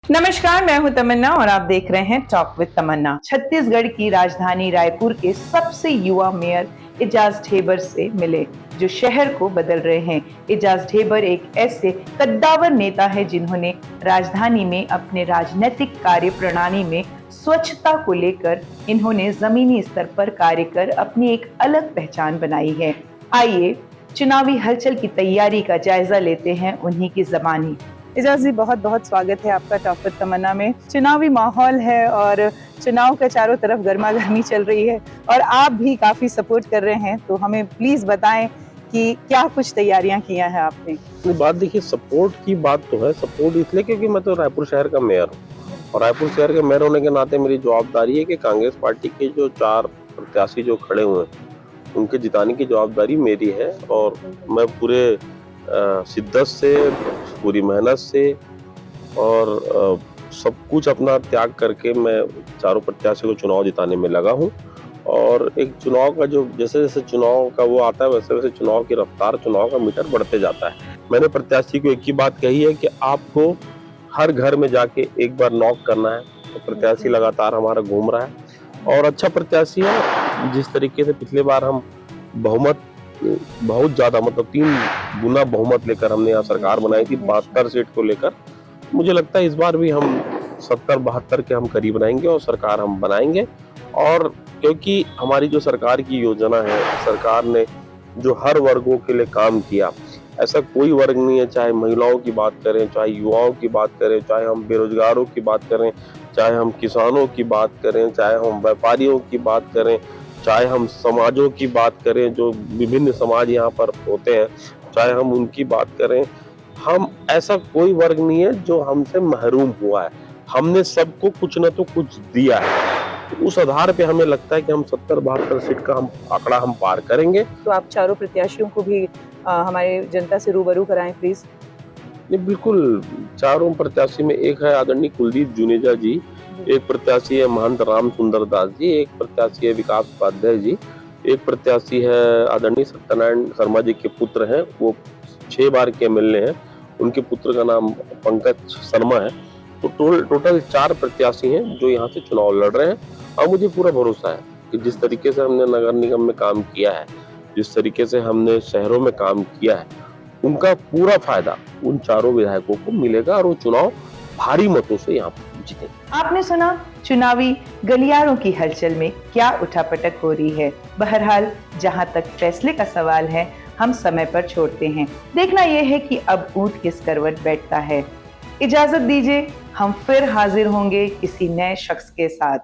नमस्कार, मैं हूं तमन्ना और आप देख रहे हैं टॉक विद तमन्ना। छत्तीसगढ़ की राजधानी रायपुर के सबसे युवा मेयर एजाज ढेबर से मिले, जो शहर को बदल रहे हैं। एजाज ढेबर एक ऐसे कद्दावर नेता है जिन्होंने राजधानी में अपने राजनीतिक कार्य प्रणाली में स्वच्छता को लेकर इन्होंने जमीनी स्तर पर कार्य कर अपनी एक अलग पहचान बनाई है। आइए चुनावी हलचल की तैयारी का जायजा लेते हैं उन्हीं की ज़बानी। एजाज जी, बहुत बहुत स्वागत है आपका टॉक विद तमन्ना में। चुनावी माहौल है और चुनाव का चारों तरफ गर्मा गर्मी चल रही है और आप भी काफी सपोर्ट कर रहे हैं, तो हमें प्लीज बताएं कि क्या कुछ तैयारियां किया है आपने। बात देखिए, सपोर्ट की बात तो है। सपोर्ट इसलिए क्योंकि मैं तो रायपुर शहर का मेयर हूँ और रायपुर शहर के मेयर होने के नाते मेरी जवाबदारी है कि कांग्रेस पार्टी के जो 4 प्रत्याशी जो खड़े हुए हैं उनके जिताने की जवाबदारी मेरी है। और मैं पूरे शिद्दत से, पूरी मेहनत से और सब कुछ अपना त्याग करके मैं चारों प्रत्याशी को चुनाव जिताने में लगा हूँ। और एक चुनाव का जो जैसे जैसे चुनाव का वो आता है वैसे वैसे चुनाव की रफ्तार, चुनाव का मीटर बढ़ते जाता है। मैंने प्रत्याशी को एक ही बात कही है कि आपको हर घर में जाके एक बार नॉक करना है। तो प्रत्याशी लगातार हमारा घूम रहा है और अच्छा प्रत्याशी है। जिस तरीके से पिछले बार हम बहुमत बहुत ज्यादा, मतलब 3 गुना बहुमत लेकर हमने यहाँ सरकार बनाई थी 72 सीट को लेकर, मुझे लगता है इस बार भी हम 70-72 के हम करीब बनाएंगे और सरकार हम बनाएंगे। और क्योंकि हमारी जो सरकार की योजना है, सरकार ने जो हर वर्गों के लिए काम किया, ऐसा कोई वर्ग नहीं है, चाहे महिलाओं की बात करें, चाहे युवाओं की बात करें, चाहे हम बेरोजगारों की बात करें, चाहे हम किसानों की बात करें, चाहे हम व्यापारियों की बात करें, चाहे हम समाजों की बात करें, जो विभिन्न समाज यहाँ पर होते हैं, चाहे हम उनकी बात करें, हम ऐसा कोई वर्ग नहीं है जो हमसे महरूम हुआ है। हमने सबको कुछ न तो कुछ दिया है। तो उस आधार पे हमें लगता है कि हम 70-72 सीट का हम आंकड़ा हम पार करेंगे। तो आप चारों प्रत्याशियों को भी हमारे जनता से रूबरू कराएं प्लीज। ये बिल्कुल, चारों प्रत्याशी में एक है आदरणीय कुलदीप जुनेजा जी, एक प्रत्याशी है महंत राम सुंदर दास जी, एक प्रत्याशी है विकास उपाध्याय जी, एक प्रत्याशी है आदरणीय सत्यनारायण शर्मा जी के पुत्र हैं, वो 6 बार के एमएलए हैं, उनके पुत्र का नाम पंकज शर्मा है। तो टोटल 4 प्रत्याशी हैं जो यहाँ से चुनाव लड़ रहे हैं। और मुझे पूरा भरोसा है कि जिस तरीके से हमने नगर निगम में काम किया है, जिस तरीके से हमने शहरों में काम किया है, उनका पूरा फायदा उन चारों विधायकों को मिलेगा और वो चुनाव भारी मतों से यहाँ जीते। आपने सुना चुनावी गलियारों की हलचल में क्या उठापटक हो रही है। बहरहाल जहां तक फैसले का सवाल है, हम समय पर छोड़ते हैं। देखना यह है कि अब ऊंट किस करवट बैठता है। इजाजत दीजिए, हम फिर हाजिर होंगे किसी नए शख्स के साथ।